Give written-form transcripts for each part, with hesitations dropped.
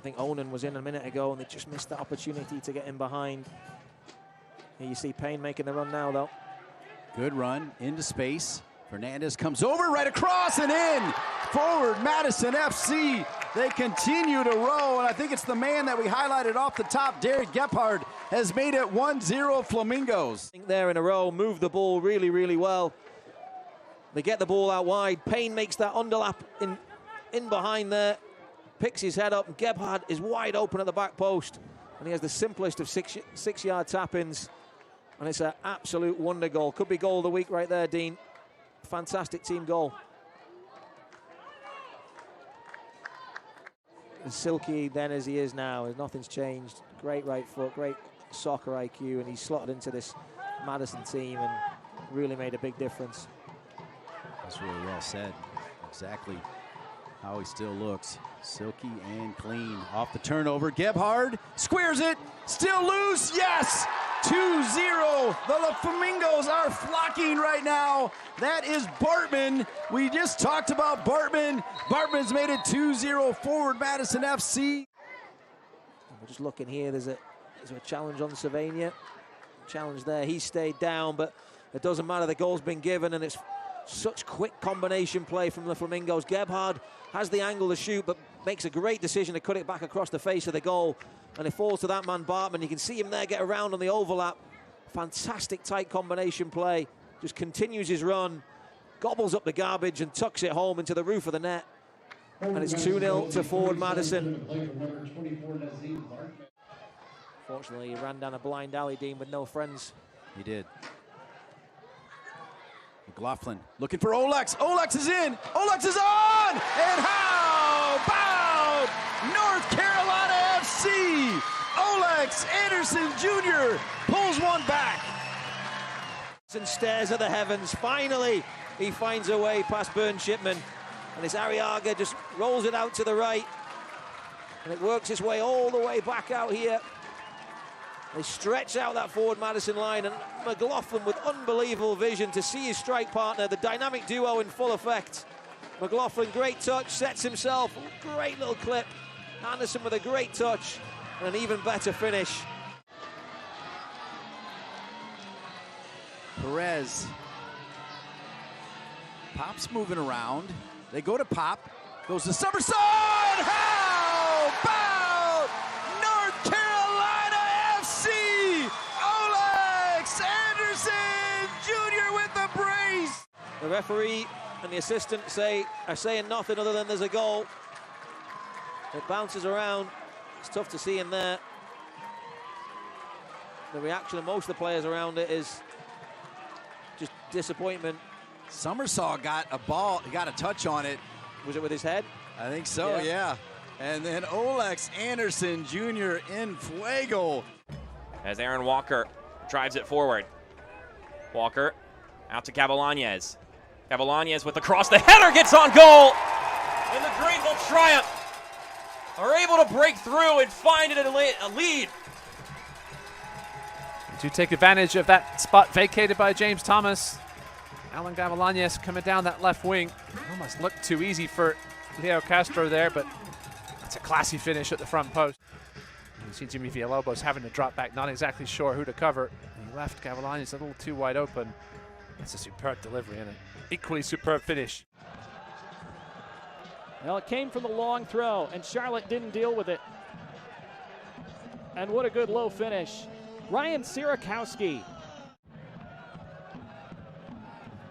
think Onan was in a minute ago, and they just missed that opportunity to get in behind. Here you see Payne making the run now, though. Good run into space. Fernandez comes over, right across and in. Forward Madison FC. They continue to roll, and I think it's the man that we highlighted off the top, Gebhard, has made it 1-0 Flamingos. There in a row, move the ball really, really well. They get the ball out wide. Payne makes that underlap in behind there, picks his head up, and Gebhard is wide open at the back post. And he has the simplest of six-yard tap-ins. And it's an absolute wonder goal. Could be goal of the week right there, Dean. Fantastic team goal. As silky then as he is now, nothing's changed. Great right foot, great soccer IQ, and he's slotted into this Madison team and really made a big difference. That's really well said. Exactly how he still looks. Silky and clean. Off the turnover, Gebhard squares it, still loose, yes! 2-0, the Flamingos are flocking right now. That is Bartman. We just talked about Bartman. Bartman's made it 2-0 forward Madison FC. We're just looking here, there's a challenge on Savania. Challenge there, he stayed down, but it doesn't matter, the goal's been given, and it's such quick combination play from the Flamingos. Gebhard has the angle to shoot, but makes a great decision to cut it back across the face of the goal. And it falls to that man, Bartman. You can see him there get around on the overlap. Fantastic tight combination play. Just continues his run, gobbles up the garbage and tucks it home into the roof of the net. And it's 2-0 to forward Madison. Fortunately, he ran down a blind alley, Dean, with no friends. He did. McLaughlin looking for Oalex. Oalex is in. Oalex is on! And how about North Carolina FC? Oalex Anderson Jr. pulls one back. And stares at the heavens. Finally, he finds a way past Burn Shipman. And this Arriaga just rolls it out to the right. And it works its way all the way back out here. They stretch out that forward Madison line, and McLaughlin with unbelievable vision to see his strike partner, the dynamic duo in full effect. McLaughlin, great touch, sets himself, great little clip. Anderson with a great touch and an even better finish. Perez. Pop's moving around. They go to Pop. Goes to Summerson. How about North Carolina FC? Oalex Anderson Jr. with the brace. The referee and the assistant are saying nothing other than there's a goal. It bounces around. It's tough to see in there. The reaction of most of the players around it is just disappointment. Summersaw got a ball, got a touch on it. Was it with his head? I think so, yeah. And then Oalex Anderson Jr. in fuego. As Aaron Walker drives it forward. Walker out to Gavilanes. Gavilanes with the cross. The header gets on goal. And the Greenville Triumph are able to break through and find it a lead. To take advantage of that spot vacated by James Thomas. Alan Gavilanes coming down that left wing. Almost looked too easy for Leo Castro there, but that's a classy finish at the front post. You see Jimmy Villalobos having to drop back, not exactly sure who to cover. He left Gavilanes a little too wide open. That's a superb delivery and an equally superb finish. Well, it came from the long throw, and Charlotte didn't deal with it. And what a good low finish. Ryan Sierakowski.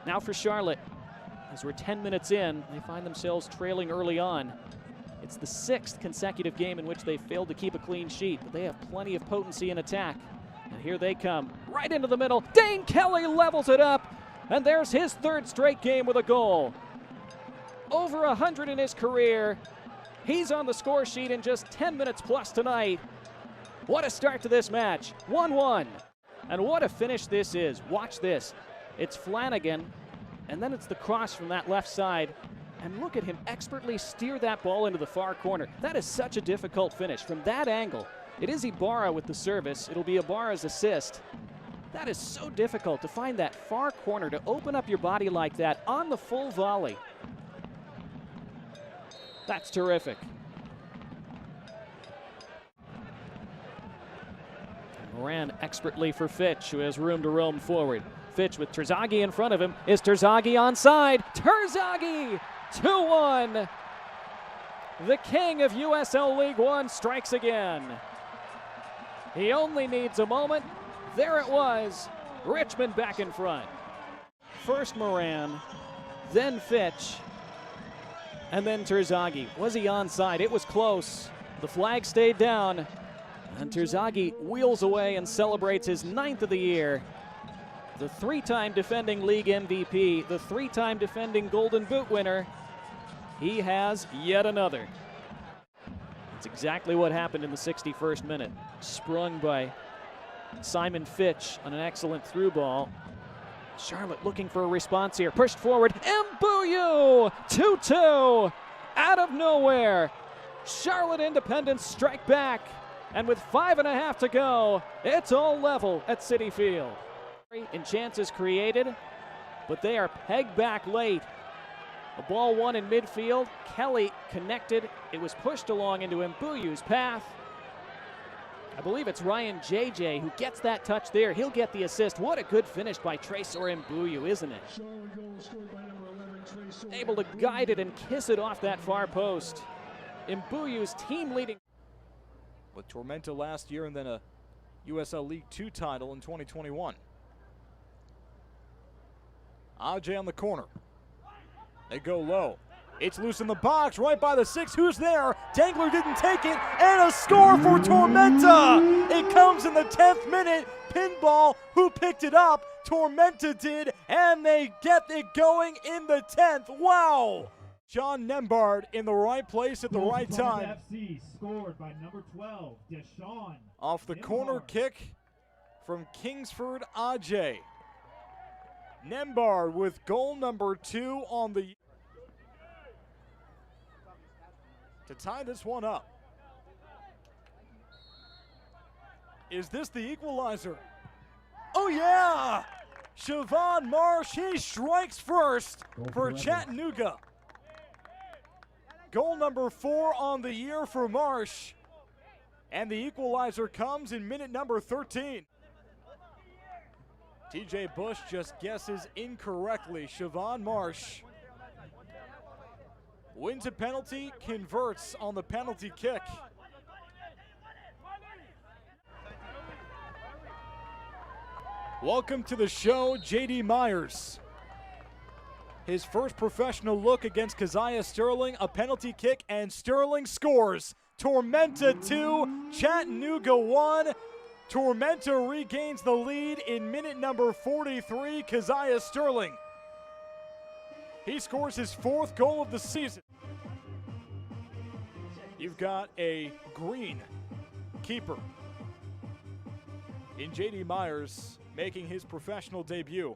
Now for Charlotte. As we're 10 minutes in, they find themselves trailing early on. It's the 6th consecutive game in which they failed to keep a clean sheet, but they have plenty of potency in attack. And here they come, right into the middle. Dane Kelly levels it up, and there's his 3rd straight game with a goal. Over 100 in his career. He's on the score sheet in just 10 minutes plus tonight. What a start to this match, 1-1. And what a finish this is. Watch this. It's Flanagan, and then it's the cross from that left side. And look at him expertly steer that ball into the far corner. That is such a difficult finish. From that angle, it is Ibarra with the service. It'll be Ibarra's assist. That is so difficult to find that far corner, to open up your body like that on the full volley. That's terrific. Moran expertly for Fitch, who has room to roam forward. Fitch with Terzaghi in front of him. Is Terzaghi onside? Terzaghi! 2-1. The king of USL League One strikes again. He only needs a moment. There it was. Richmond back in front. First Moran, then Fitch, and then Terzaghi. Was he onside? It was close. The flag stayed down, and Terzaghi wheels away and celebrates his 9th of the year. The 3-time defending league MVP, the 3-time defending Golden Boot winner, he has yet another. It's exactly what happened in the 61st minute. Sprung by Simon Fitch on an excellent through ball. Charlotte looking for a response here. Pushed forward. Mbuyu! 2-2! Out of nowhere. Charlotte Independence strike back. And with 5.5 to go, it's all level at Citi Field. And chances created, but they are pegged back late. A ball won in midfield. Kelly connected. It was pushed along into Mbuyu's path. I believe it's Ryan JJ who gets that touch there. He'll get the assist. What a good finish by Tresor Mbuyu, isn't it? Able to guide it and kiss it off that far post. Mbuyu's team leading. With Tormenta last year and then a USL League Two title in 2021. Ajay on the corner. They go low. It's loose in the box, right by the 6. Who's there? Dangler didn't take it, and a score for Tormenta! It comes in the 10th minute. Pinball, who picked it up? Tormenta did, and they get it going in the 10th. Wow! John Nembhard in the right place at the right time. FC scored by number 12, Deshawon. Off the corner kick from Kingsford Ajay. Nembhard with goal number 2 on the to tie this one up. Is this the equalizer? Oh yeah! Chevone Marsh, he strikes first for Chattanooga. Goal number 4 on the year for Marsh. And the equalizer comes in minute number 13. TJ Bush just guesses incorrectly. Chevone Marsh wins a penalty, converts on the penalty kick. Welcome to the show, JD Myers. His first professional look against Kazaiah Sterling, a penalty kick, and Sterling scores. Tormenta 2, Chattanooga 1. Tormenta regains the lead in minute number 43, Kazaiah Sterling. He scores his 4th goal of the season. You've got a green keeper in JD Myers making his professional debut.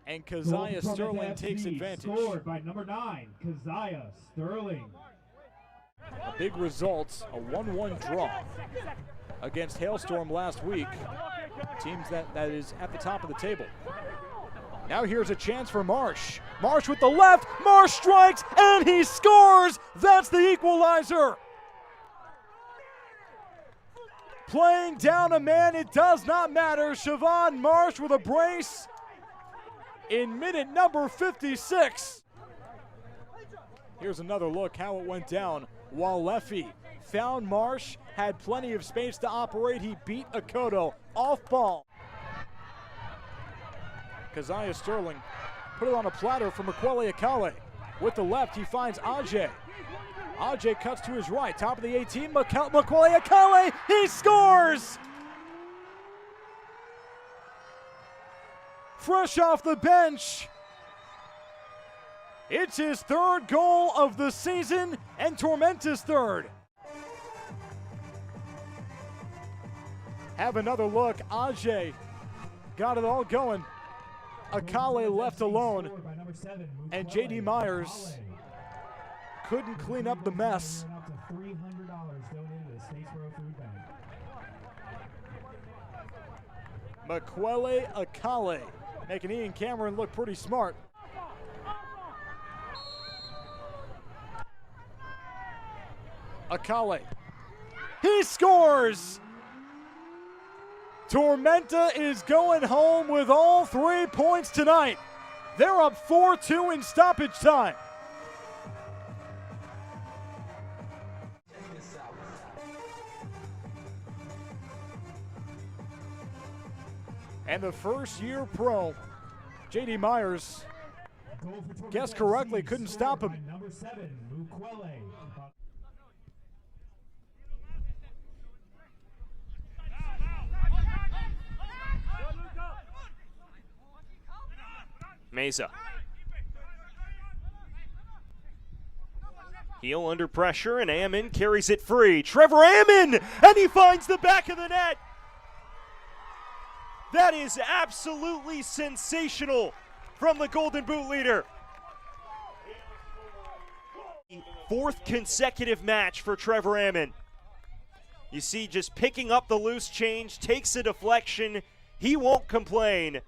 And Kazaiah Sterling takes advantage. Scored by number 9, Kazaiah Sterling. A big result, a 1-1 draw against Hailstorm last week. Teams that is at the top of the table. Now here's a chance for Marsh. Marsh with the left, Marsh strikes, and he scores! That's the equalizer! Playing down a man, it does not matter. Chevone Marsh with a brace in minute number 56. Here's another look how it went down. While Leffy found Marsh, had plenty of space to operate, he beat Akoto off ball. Kazaiah Sterling put it on a platter for Mukwelle Akale. With the left, he finds Ajay. Ajay cuts to his right, top of the 18, Mukwelle Akale, he scores! Fresh off the bench. It's his 3rd goal of the season and Tormenta's 3rd. Have another look. Ajay got it all going. Akale left alone. And JD Myers couldn't clean up the mess. Mukwelle Akale making Ian Cameron look pretty smart. Akale. He scores! Tormenta is going home with all 3 points tonight. They're up 4-2 in stoppage time. And the first-year pro, J.D. Myers, guessed correctly, couldn't stop him. Number 7, Mukwelle. Meza. Heel under pressure, and Amann carries it free. Trevor Amann, and he finds the back of the net. That is absolutely sensational from the Golden Boot leader. 4th consecutive match for Trevor Amann. You see, just picking up the loose change, takes a deflection. He won't complain.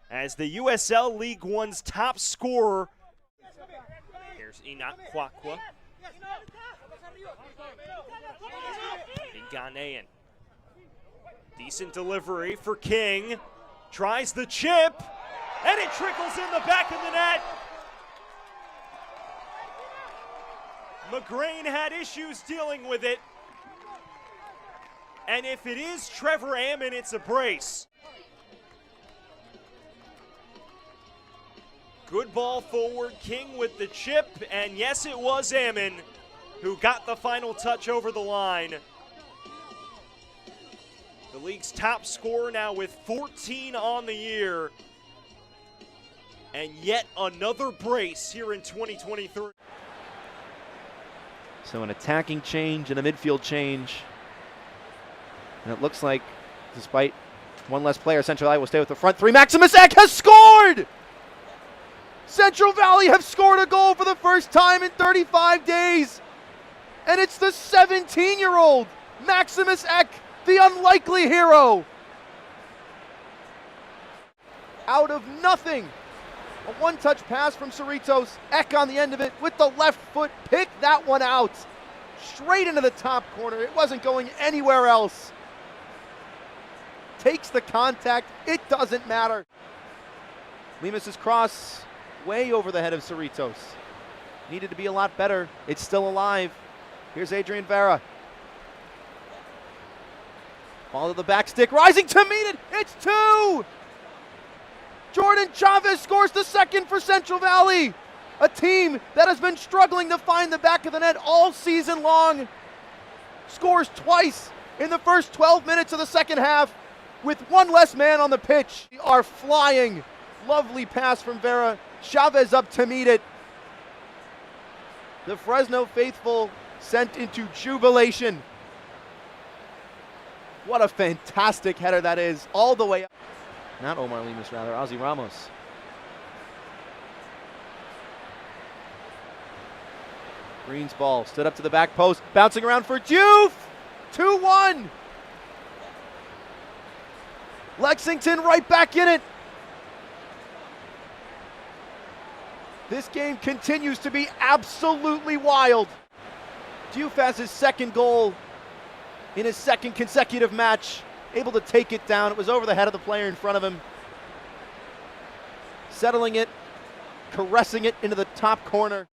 As the USL League One's top scorer. Here's Enoch Kwakwa. The Ghanaian. Decent delivery for King. Tries the chip, and it trickles in the back of the net. McGrain had issues dealing with it. And if it is Trevor Amann, it's a brace. Good ball forward, King with the chip, and yes, it was Amann who got the final touch over the line. The league's top scorer now with 14 on the year, and yet another brace here in 2023. So an attacking change and a midfield change. And it looks like, despite one less player, Central Valley will stay with the front three. Maximus Ekk has scored! Central Valley have scored a goal for the first time in 35 days. And it's the 17-year-old Maximus Ekk, the unlikely hero. Out of nothing. A one-touch pass from Cerritos. Ekk on the end of it with the left foot. Picked that one out. Straight into the top corner. It wasn't going anywhere else. Takes the contact. It doesn't matter. Lemus's cross way over the head of Cerritos. Needed to be a lot better. It's still alive. Here's Adrian Vera. Ball to the back stick, rising to meet it. It's 2! Jordan Chavez scores the second for Central Valley. A team that has been struggling to find the back of the net all season long. Scores twice in the first 12 minutes of the second half with one less man on the pitch. They are flying. Lovely pass from Vera. Chavez up to meet it. The Fresno faithful sent into jubilation. What a fantastic header that is, all the way up. Not Omar Lemus, rather, Ozzy Ramos. Green's ball stood up to the back post, bouncing around for Diouf. 2-1. Lexington right back in it. This game continues to be absolutely wild. Diouf has his second goal in his second consecutive match. Able to take it down. It was over the head of the player in front of him. Settling it, caressing it into the top corner.